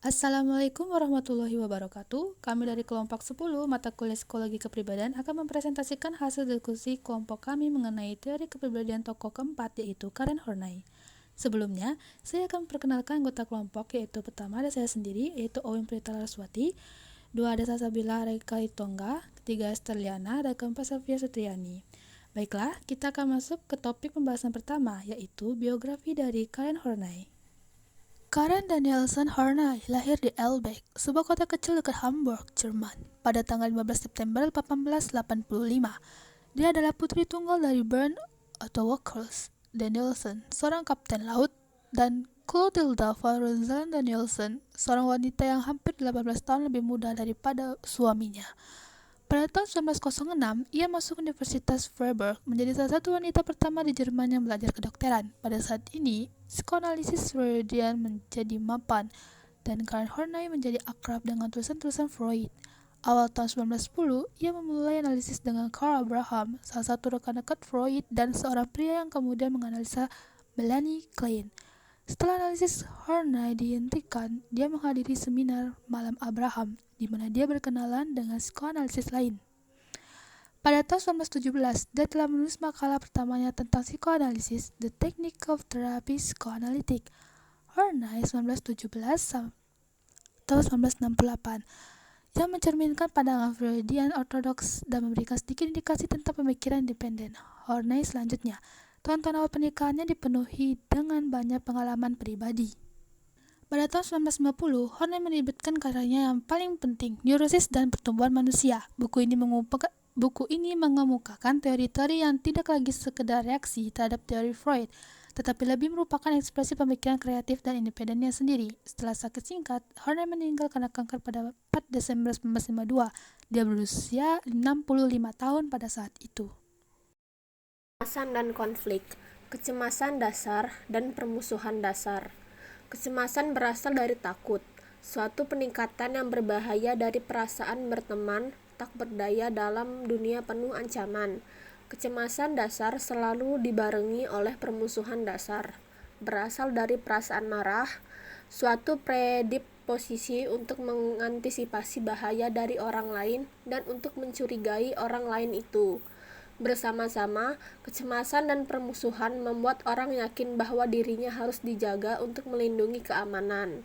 Assalamualaikum warahmatullahi wabarakatuh. Kami dari kelompok 10 mata kuliah Psikologi Kepribadian akan mempresentasikan hasil diskusi kelompok kami mengenai teori kepribadian tokoh keempat, yaitu Karen Horney. Sebelumnya, saya akan perkenalkan anggota kelompok, yaitu pertama ada saya sendiri, yaitu Owin Prita Laraswati, dua ada Sasabila Reka Itonga, ketiga Esther Liana, dan keempat Sofia Sutriyani. Baiklah, kita akan masuk ke topik pembahasan pertama, yaitu biografi dari Karen Horney. Karen Danielson Horney lahir di Elbeck, sebuah kota kecil dekat Hamburg, Jerman, pada tanggal 15 September 1885. Dia adalah putri tunggal dari Bernd Otto Walkers Danielson, seorang kapten laut, dan Clotilda Florenzan Danielson, seorang wanita yang hampir 18 tahun lebih muda daripada suaminya. Pada tahun 1906, ia masuk Universitas Freiburg, menjadi salah satu wanita pertama di Jerman yang belajar kedokteran. Pada saat ini, psikoanalisis Freudian menjadi mapan, dan Karen Horney menjadi akrab dengan tulisan-tulisan Freud. Awal tahun 1910, ia memulai analisis dengan Carl Abraham, salah satu rekan dekat Freud dan seorang pria yang kemudian menganalisa Melanie Klein. Setelah analisis Horney dihentikan, dia menghadiri seminar Malam Abraham, di mana dia berkenalan dengan psikoanalisis lain. Pada tahun 1917, dia telah menulis makalah pertamanya tentang psikoanalisis, The Technique of Therapy Psychoanalytic. Horney 1917 atau 1968, yang mencerminkan pandangan Freudian ortodoks dan memberikan sedikit indikasi tentang pemikiran independen. Horney selanjutnya, tahun-tahun awal pernikahannya dipenuhi dengan banyak pengalaman pribadi. Pada tahun 1950, Horney menerbitkan karyanya yang paling penting, Neurosis dan Pertumbuhan Manusia. Buku ini mengemukakan teori-teori yang tidak lagi sekedar reaksi terhadap teori Freud, tetapi lebih merupakan ekspresi pemikiran kreatif dan independennya sendiri. Setelah sakit singkat, Horney meninggal karena kanker pada 4 Desember 1952. Dia berusia 65 tahun pada saat itu. Kecemasan dan konflik, kecemasan dasar dan permusuhan dasar. Kecemasan berasal dari takut, suatu peningkatan yang berbahaya dari perasaan berteman, tak berdaya dalam dunia penuh ancaman. Kecemasan dasar selalu dibarengi oleh permusuhan dasar, berasal dari perasaan marah, suatu predisposisi untuk mengantisipasi bahaya dari orang lain dan untuk mencurigai orang lain itu. Bersama-sama, kecemasan dan permusuhan membuat orang yakin bahwa dirinya harus dijaga untuk melindungi keamanan.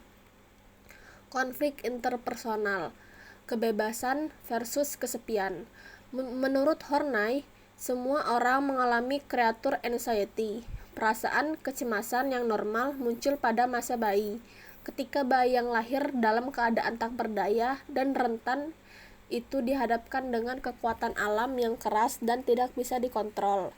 Konflik interpersonal, kebebasan versus kesepian. Menurut Horney, semua orang mengalami creature anxiety, perasaan kecemasan yang normal muncul pada masa bayi, ketika bayi yang lahir dalam keadaan tak berdaya dan rentan itu dihadapkan dengan kekuatan alam yang keras dan tidak bisa dikontrol.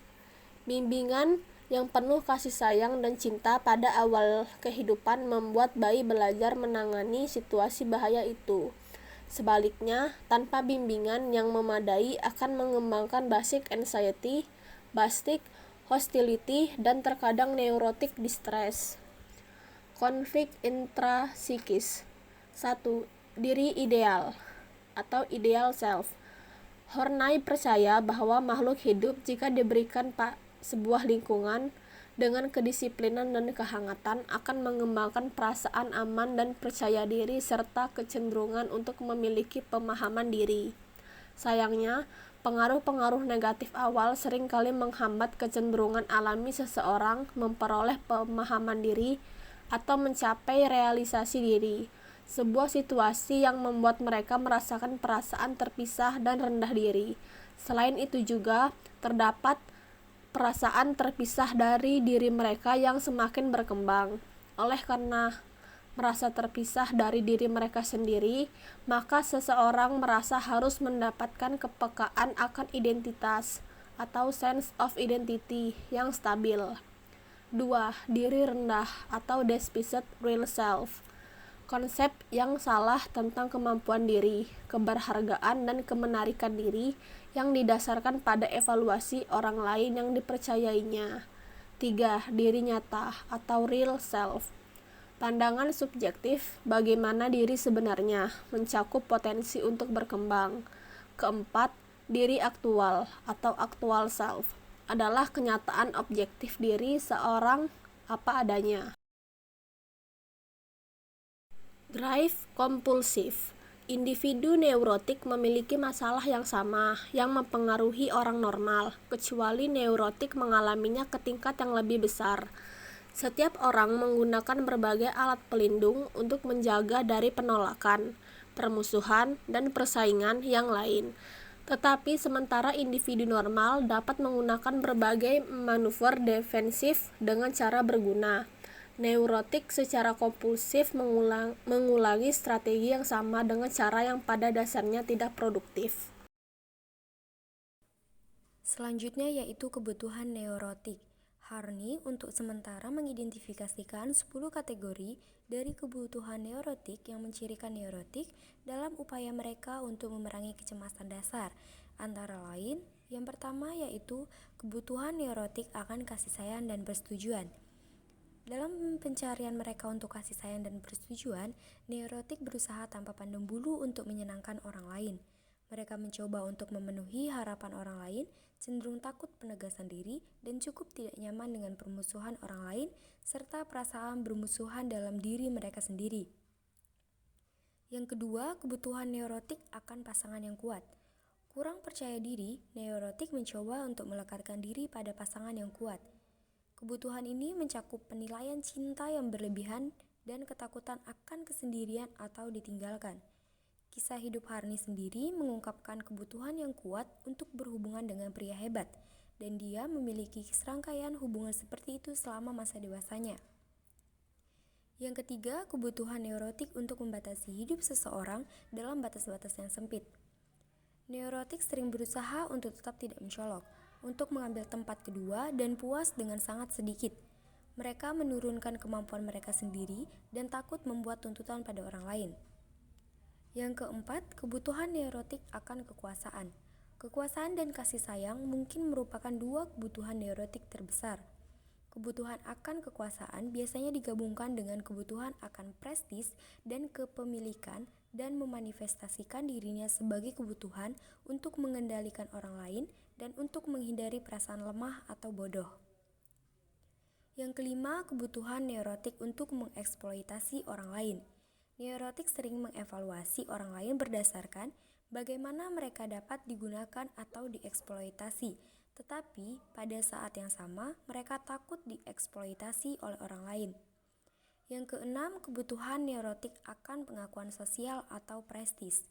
Bimbingan yang penuh kasih sayang dan cinta pada awal kehidupan membuat bayi belajar menangani situasi bahaya itu. Sebaliknya, tanpa bimbingan yang memadai akan mengembangkan basic anxiety, basic hostility, dan terkadang neurotic distress. Konflik intrapsikis. 1. Diri ideal atau ideal self. Horney percaya bahwa makhluk hidup jika diberikan sebuah lingkungan dengan kedisiplinan dan kehangatan akan mengembangkan perasaan aman dan percaya diri serta kecenderungan untuk memiliki pemahaman diri. Sayangnya, pengaruh-pengaruh negatif awal seringkali menghambat kecenderungan alami seseorang memperoleh pemahaman diri atau mencapai realisasi diri, sebuah situasi yang membuat mereka merasakan perasaan terpisah dan rendah diri. Selain itu juga, terdapat perasaan terpisah dari diri mereka yang semakin berkembang. Oleh karena merasa terpisah dari diri mereka sendiri, maka seseorang merasa harus mendapatkan kepekaan akan identitas atau sense of identity yang stabil. 2. Diri rendah atau despised real self. Konsep yang salah tentang kemampuan diri, keberhargaan, dan kemenarikan diri yang didasarkan pada evaluasi orang lain yang dipercayainya. 3. Diri nyata atau real self. Pandangan subjektif bagaimana diri sebenarnya, mencakup potensi untuk berkembang. Keempat, diri aktual atau actual self adalah kenyataan objektif diri seorang apa adanya. Drive kompulsif. Individu neurotik memiliki masalah yang sama yang mempengaruhi orang normal, kecuali neurotik mengalaminya ke tingkat yang lebih besar. Setiap orang menggunakan berbagai alat pelindung untuk menjaga dari penolakan, permusuhan, dan persaingan yang lain. Tetapi sementara individu normal dapat menggunakan berbagai manuver defensif dengan cara berguna. Neurotik secara kompulsif mengulangi strategi yang sama dengan cara yang pada dasarnya tidak produktif. Selanjutnya yaitu kebutuhan neurotik. Harney untuk sementara mengidentifikasikan 10 kategori dari kebutuhan neurotik yang mencirikan neurotik dalam upaya mereka untuk memerangi kecemasan dasar. Antara lain, yang pertama yaitu kebutuhan neurotik akan kasih sayang dan persetujuan. Dalam pencarian mereka untuk kasih sayang dan persetujuan, neurotik berusaha tanpa pandang bulu untuk menyenangkan orang lain. Mereka mencoba untuk memenuhi harapan orang lain, cenderung takut penegasan diri, dan cukup tidak nyaman dengan permusuhan orang lain, serta perasaan bermusuhan dalam diri mereka sendiri. Yang kedua, kebutuhan neurotik akan pasangan yang kuat. Kurang percaya diri, neurotik mencoba untuk melekatkan diri pada pasangan yang kuat. Kebutuhan ini mencakup penilaian cinta yang berlebihan dan ketakutan akan kesendirian atau ditinggalkan. Kisah hidup Harney sendiri mengungkapkan kebutuhan yang kuat untuk berhubungan dengan pria hebat, dan dia memiliki serangkaian hubungan seperti itu selama masa dewasanya. Yang ketiga, kebutuhan neurotik untuk membatasi hidup seseorang dalam batas-batas yang sempit. Neurotik sering berusaha untuk tetap tidak mencolok, untuk mengambil tempat kedua dan puas dengan sangat sedikit. Mereka menurunkan kemampuan mereka sendiri dan takut membuat tuntutan pada orang lain. Yang keempat, kebutuhan neurotik akan kekuasaan. Kekuasaan dan kasih sayang mungkin merupakan dua kebutuhan neurotik terbesar. Kebutuhan akan kekuasaan biasanya digabungkan dengan kebutuhan akan prestis dan kepemilikan dan memanifestasikan dirinya sebagai kebutuhan untuk mengendalikan orang lain dan untuk menghindari perasaan lemah atau bodoh. Yang kelima, kebutuhan neurotik untuk mengeksploitasi orang lain. Neurotik sering mengevaluasi orang lain berdasarkan bagaimana mereka dapat digunakan atau dieksploitasi, tetapi pada saat yang sama mereka takut dieksploitasi oleh orang lain. Yang keenam, kebutuhan neurotik akan pengakuan sosial atau prestis.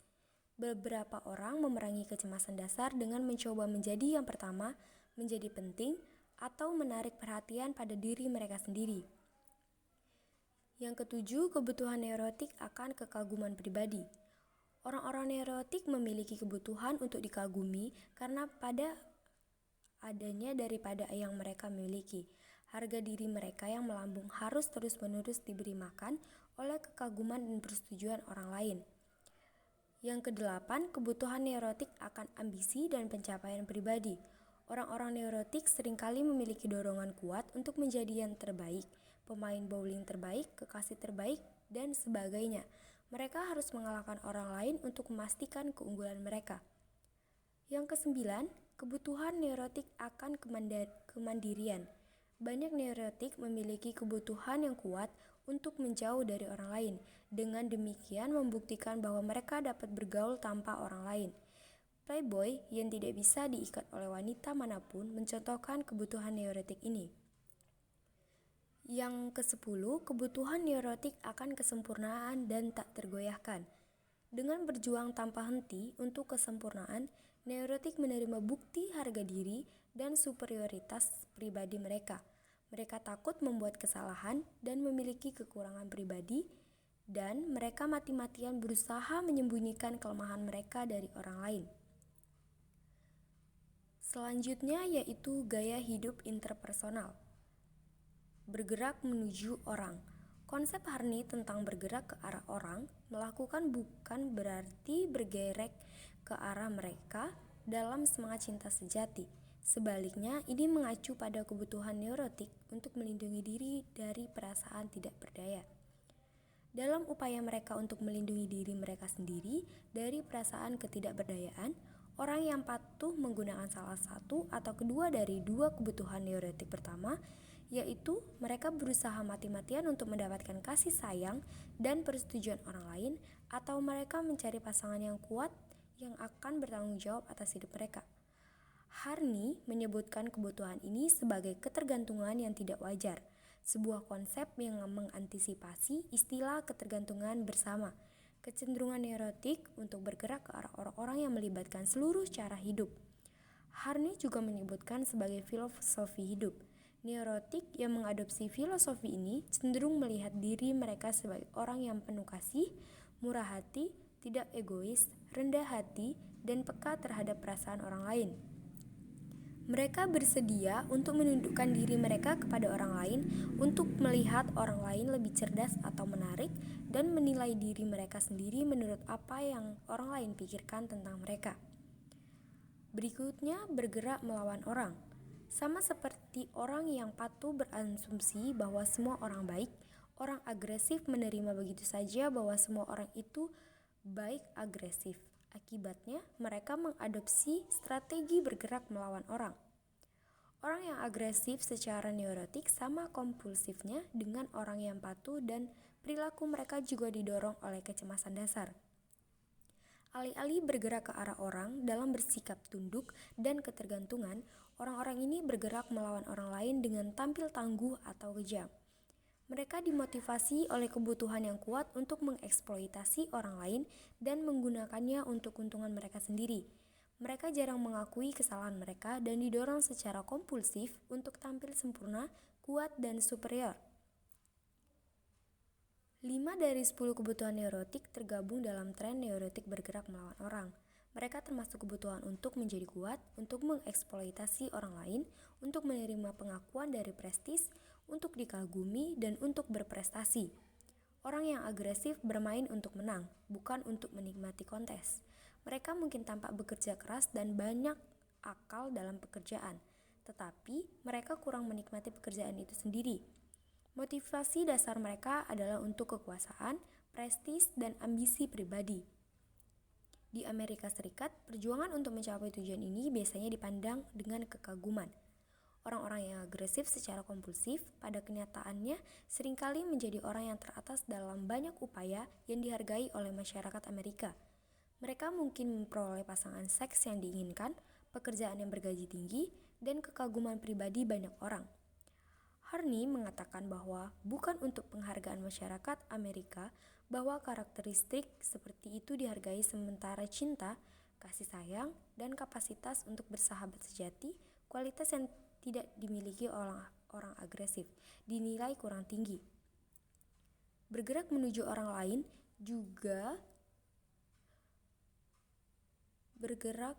Beberapa orang memerangi kecemasan dasar dengan mencoba menjadi yang pertama, menjadi penting, atau menarik perhatian pada diri mereka sendiri. Yang ketujuh, kebutuhan neurotik akan kekaguman pribadi. Orang-orang neurotik memiliki kebutuhan untuk dikagumi karena pada adanya daripada yang mereka miliki. Harga diri mereka yang melambung harus terus-menerus diberi makan oleh kekaguman dan persetujuan orang lain. Yang kedelapan, kebutuhan neurotik akan ambisi dan pencapaian pribadi. Orang-orang neurotik seringkali memiliki dorongan kuat untuk menjadi yang terbaik, pemain bowling terbaik, kekasih terbaik, dan sebagainya. Mereka harus mengalahkan orang lain untuk memastikan keunggulan mereka. Yang kesembilan, kebutuhan neurotik akan kemandirian. Banyak neurotik memiliki kebutuhan yang kuat untuk menjauh dari orang lain, dengan demikian membuktikan bahwa mereka dapat bergaul tanpa orang lain. Playboy yang tidak bisa diikat oleh wanita manapun mencontohkan kebutuhan neurotik ini. Yang ke-10, kebutuhan neurotik akan kesempurnaan dan tak tergoyahkan. Dengan berjuang tanpa henti untuk kesempurnaan, neurotik menerima bukti harga diri dan superioritas pribadi mereka. Mereka takut membuat kesalahan dan memiliki kekurangan pribadi, dan mereka mati-matian berusaha menyembunyikan kelemahan mereka dari orang lain. Selanjutnya yaitu gaya hidup interpersonal. Bergerak menuju orang. Konsep Harney tentang bergerak ke arah orang melakukan bukan berarti bergerek ke arah mereka dalam semangat cinta sejati. Sebaliknya, ini mengacu pada kebutuhan neurotik untuk melindungi diri dari perasaan tidak berdaya. Dalam upaya mereka untuk melindungi diri mereka sendiri dari perasaan ketidakberdayaan, orang yang patuh menggunakan salah satu atau kedua dari dua kebutuhan neurotik pertama, yaitu mereka berusaha mati-matian untuk mendapatkan kasih sayang dan persetujuan orang lain, atau mereka mencari pasangan yang kuat yang akan bertanggung jawab atas hidup mereka. Harney menyebutkan kebutuhan ini sebagai ketergantungan yang tidak wajar, sebuah konsep yang mengantisipasi istilah ketergantungan bersama, kecenderungan neurotik untuk bergerak ke arah orang-orang yang melibatkan seluruh cara hidup. Harney juga menyebutkan sebagai filosofi hidup. Neurotik yang mengadopsi filosofi ini cenderung melihat diri mereka sebagai orang yang penuh kasih, murah hati, tidak egois, rendah hati, dan peka terhadap perasaan orang lain. Mereka bersedia untuk menundukkan diri mereka kepada orang lain untuk melihat orang lain lebih cerdas atau menarik dan menilai diri mereka sendiri menurut apa yang orang lain pikirkan tentang mereka. Berikutnya, bergerak melawan orang. Sama seperti orang yang patuh berasumsi bahwa semua orang baik, orang agresif menerima begitu saja bahwa semua orang itu baik agresif. Akibatnya, mereka mengadopsi strategi bergerak melawan orang. Orang yang agresif secara neurotik sama kompulsifnya dengan orang yang patuh, dan perilaku mereka juga didorong oleh kecemasan dasar. Alih-alih bergerak ke arah orang dalam bersikap tunduk dan ketergantungan, orang-orang ini bergerak melawan orang lain dengan tampil tangguh atau kejam. Mereka dimotivasi oleh kebutuhan yang kuat untuk mengeksploitasi orang lain dan menggunakannya untuk keuntungan mereka sendiri. Mereka jarang mengakui kesalahan mereka dan didorong secara kompulsif untuk tampil sempurna, kuat, dan superior. 5 dari 10 kebutuhan neurotik tergabung dalam tren neurotik bergerak melawan orang. Mereka termasuk kebutuhan untuk menjadi kuat, untuk mengeksploitasi orang lain, untuk menerima pengakuan dari prestis, untuk dikagumi, dan untuk berprestasi. Orang yang agresif bermain untuk menang, bukan untuk menikmati kontes. Mereka mungkin tampak bekerja keras dan banyak akal dalam pekerjaan, tetapi mereka kurang menikmati pekerjaan itu sendiri. Motivasi dasar mereka adalah untuk kekuasaan, prestis, dan ambisi pribadi. Di Amerika Serikat, perjuangan untuk mencapai tujuan ini biasanya dipandang dengan kekaguman. Orang-orang yang agresif secara kompulsif pada kenyataannya seringkali menjadi orang yang teratas dalam banyak upaya yang dihargai oleh masyarakat Amerika. Mereka mungkin memperoleh pasangan seks yang diinginkan, pekerjaan yang bergaji tinggi, dan kekaguman pribadi banyak orang. Harney mengatakan bahwa bukan untuk penghargaan masyarakat Amerika bahwa karakteristik seperti itu dihargai, sementara cinta, kasih sayang, dan kapasitas untuk bersahabat sejati, kualitas yang tidak dimiliki oleh orang agresif, dinilai kurang tinggi. Bergerak menuju orang lain juga bergerak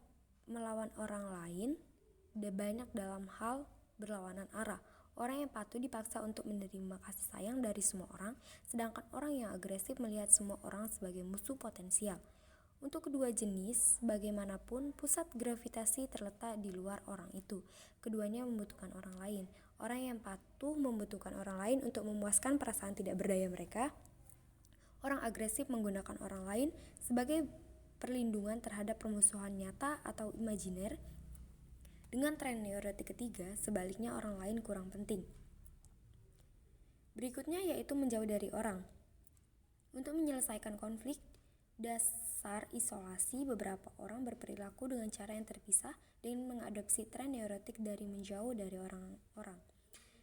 melawan orang lain banyak dalam hal berlawanan arah. Orang yang patuh dipaksa untuk menerima kasih sayang dari semua orang, sedangkan orang yang agresif melihat semua orang sebagai musuh potensial. Untuk kedua jenis, bagaimanapun, pusat gravitasi terletak di luar orang itu. Keduanya membutuhkan orang lain. Orang yang patuh membutuhkan orang lain untuk memuaskan perasaan tidak berdaya mereka. Orang agresif menggunakan orang lain sebagai perlindungan terhadap permusuhan nyata atau imajiner. Dengan tren neurotik ketiga, sebaliknya orang lain kurang penting. Berikutnya yaitu menjauh dari orang. Untuk menyelesaikan konflik dasar isolasi, beberapa orang berperilaku dengan cara yang terpisah dan mengadopsi tren neurotik dari menjauh dari orang-orang.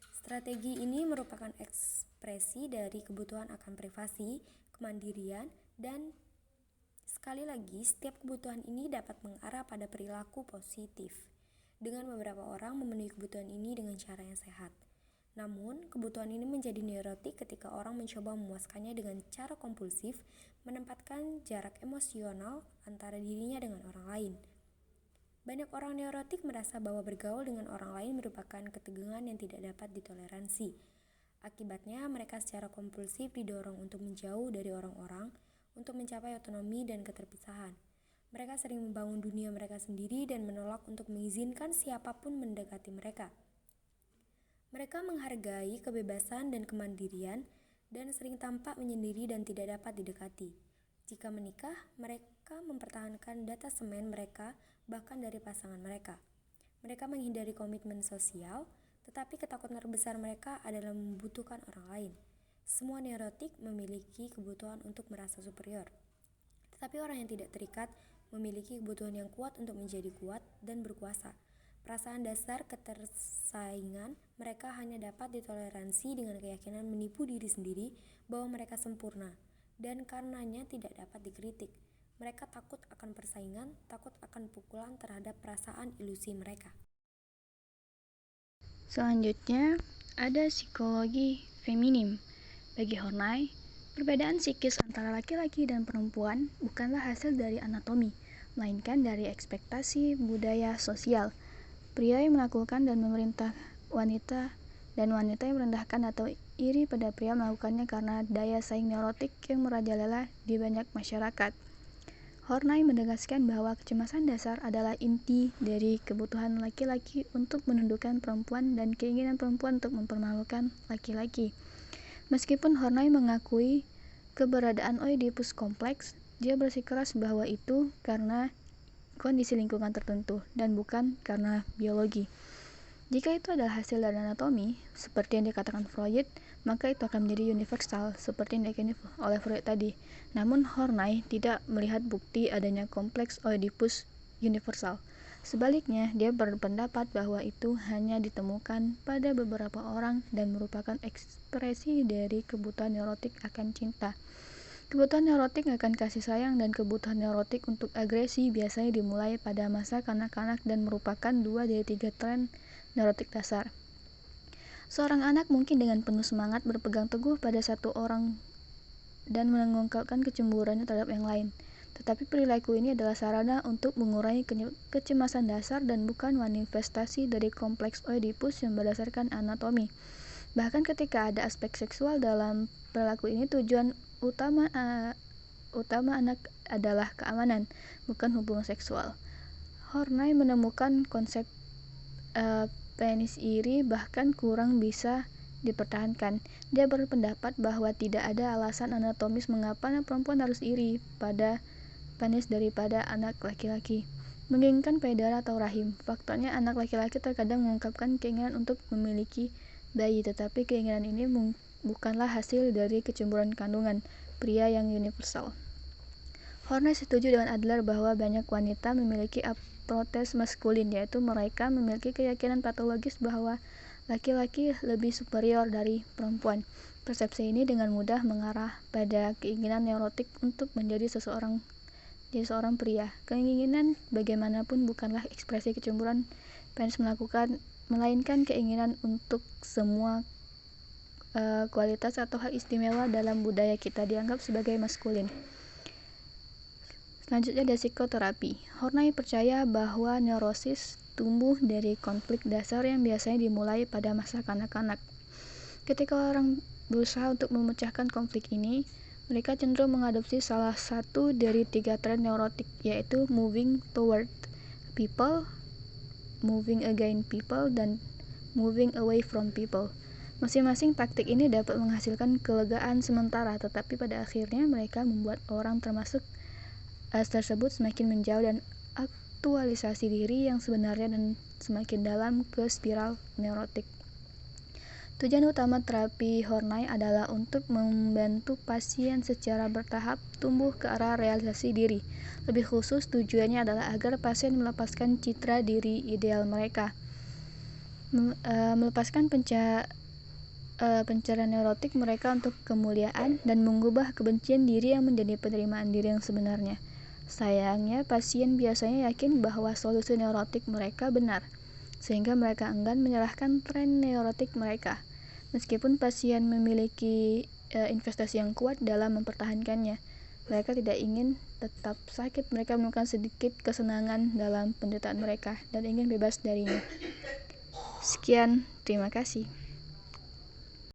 Strategi ini merupakan ekspresi dari kebutuhan akan privasi, kemandirian, dan sekali lagi, setiap kebutuhan ini dapat mengarah pada perilaku positif. Dengan beberapa orang memenuhi kebutuhan ini dengan cara yang sehat. Namun, kebutuhan ini menjadi neurotik ketika orang mencoba memuaskannya dengan cara kompulsif, menempatkan jarak emosional antara dirinya dengan orang lain. Banyak orang neurotik merasa bahwa bergaul dengan orang lain merupakan ketegangan yang tidak dapat ditoleransi. Akibatnya, mereka secara kompulsif didorong untuk menjauh dari orang-orang untuk mencapai otonomi dan keterpisahan. Mereka sering membangun dunia mereka sendiri dan menolak untuk mengizinkan siapapun mendekati mereka. Mereka menghargai kebebasan dan kemandirian dan sering tampak menyendiri dan tidak dapat didekati. Jika menikah, mereka mempertahankan data semen mereka bahkan dari pasangan mereka. Mereka menghindari komitmen sosial, Tetapi ketakutan terbesar mereka adalah membutuhkan orang lain. Semua neurotik memiliki kebutuhan untuk merasa superior. Tetapi orang yang tidak terikat memiliki kebutuhan yang kuat untuk menjadi kuat dan berkuasa. Perasaan dasar ketersaingan mereka hanya dapat ditoleransi dengan keyakinan menipu diri sendiri bahwa mereka sempurna, dan karenanya tidak dapat dikritik. Mereka takut akan persaingan, takut akan pukulan terhadap perasaan ilusi mereka. Selanjutnya, ada psikologi feminim. Bagi Horney, perbedaan psikis antara laki-laki dan perempuan bukanlah hasil dari anatomi, melainkan dari ekspektasi budaya sosial. Pria yang menaklukkan dan memerintah wanita, dan wanita yang merendahkan atau iri pada pria melakukannya karena daya saing neurotik yang merajalela di banyak masyarakat. Horney menegaskan bahwa kecemasan dasar adalah inti dari kebutuhan laki-laki untuk menundukkan perempuan dan keinginan perempuan untuk mempermalukan laki-laki. Meskipun Horney mengakui keberadaan Oedipus kompleks, dia bersikeras bahwa itu karena kondisi lingkungan tertentu dan bukan karena biologi. Jika itu adalah hasil dari anatomi, seperti yang dikatakan Freud, maka itu akan menjadi universal, seperti yang diyakini oleh Freud tadi. Namun Horney tidak melihat bukti adanya kompleks Oedipus universal. Sebaliknya, dia berpendapat bahwa itu hanya ditemukan pada beberapa orang dan merupakan ekspresi dari kebutuhan neurotik akan cinta. Kebutuhan neurotik akan kasih sayang dan kebutuhan neurotik untuk agresi biasanya dimulai pada masa kanak-kanak dan merupakan 2 dari 3 tren neurotik dasar. Seorang anak mungkin dengan penuh semangat berpegang teguh pada satu orang dan mengungkapkan kecemburuannya terhadap yang lain. Tetapi perilaku ini adalah sarana untuk mengurangi kecemasan dasar dan bukan manifestasi dari kompleks Oedipus yang berdasarkan anatomi. Bahkan ketika ada aspek seksual dalam perilaku ini, tujuan utama anak adalah keamanan, bukan hubungan seksual. Horney menemukan konsep penis iri bahkan kurang bisa dipertahankan. Dia berpendapat bahwa tidak ada alasan anatomis mengapa anak perempuan harus iri pada penis daripada anak laki-laki. Menginginkan payudara atau rahim. Faktanya anak laki-laki terkadang mengungkapkan keinginan untuk memiliki bayi, tetapi keinginan ini bukanlah hasil dari kecemburuan kandungan pria yang universal. Horney setuju dengan Adler bahwa banyak wanita memiliki protes maskulin, yaitu mereka memiliki keyakinan patologis bahwa laki-laki lebih superior dari perempuan. Persepsi ini dengan mudah mengarah pada keinginan neurotik untuk menjadi seorang pria. Keinginan bagaimanapun bukanlah ekspresi kecemburuan penis melainkan keinginan untuk semua kualitas atau hal istimewa dalam budaya kita dianggap sebagai maskulin. Selanjutnya ada psikoterapi. Horney percaya bahwa neurosis tumbuh dari konflik dasar yang biasanya dimulai pada masa kanak-kanak. Ketika orang berusaha untuk memecahkan konflik ini, mereka cenderung mengadopsi salah satu dari 3 tren neurotik, yaitu moving toward people, moving against people, dan moving away from people. Masing-masing taktik ini dapat menghasilkan kelegaan sementara, tetapi pada akhirnya mereka membuat orang tersebut semakin menjauh dan aktualisasi diri yang sebenarnya dan semakin dalam ke spiral neurotik. Tujuan utama terapi Horney adalah untuk membantu pasien secara bertahap tumbuh ke arah realisasi diri. Lebih khusus, tujuannya adalah agar pasien melepaskan citra diri ideal mereka, melepaskan pencarian neurotik mereka untuk kemuliaan, dan mengubah kebencian diri yang menjadi penerimaan diri yang sebenarnya. Sayangnya, pasien biasanya yakin bahwa solusi neurotik mereka benar, sehingga mereka enggan menyerahkan tren neurotik mereka. Meskipun pasien memiliki investasi yang kuat dalam mempertahankannya, mereka tidak ingin tetap sakit. Mereka menemukan sedikit kesenangan dalam penderitaan mereka dan ingin bebas darinya. Sekian, terima kasih.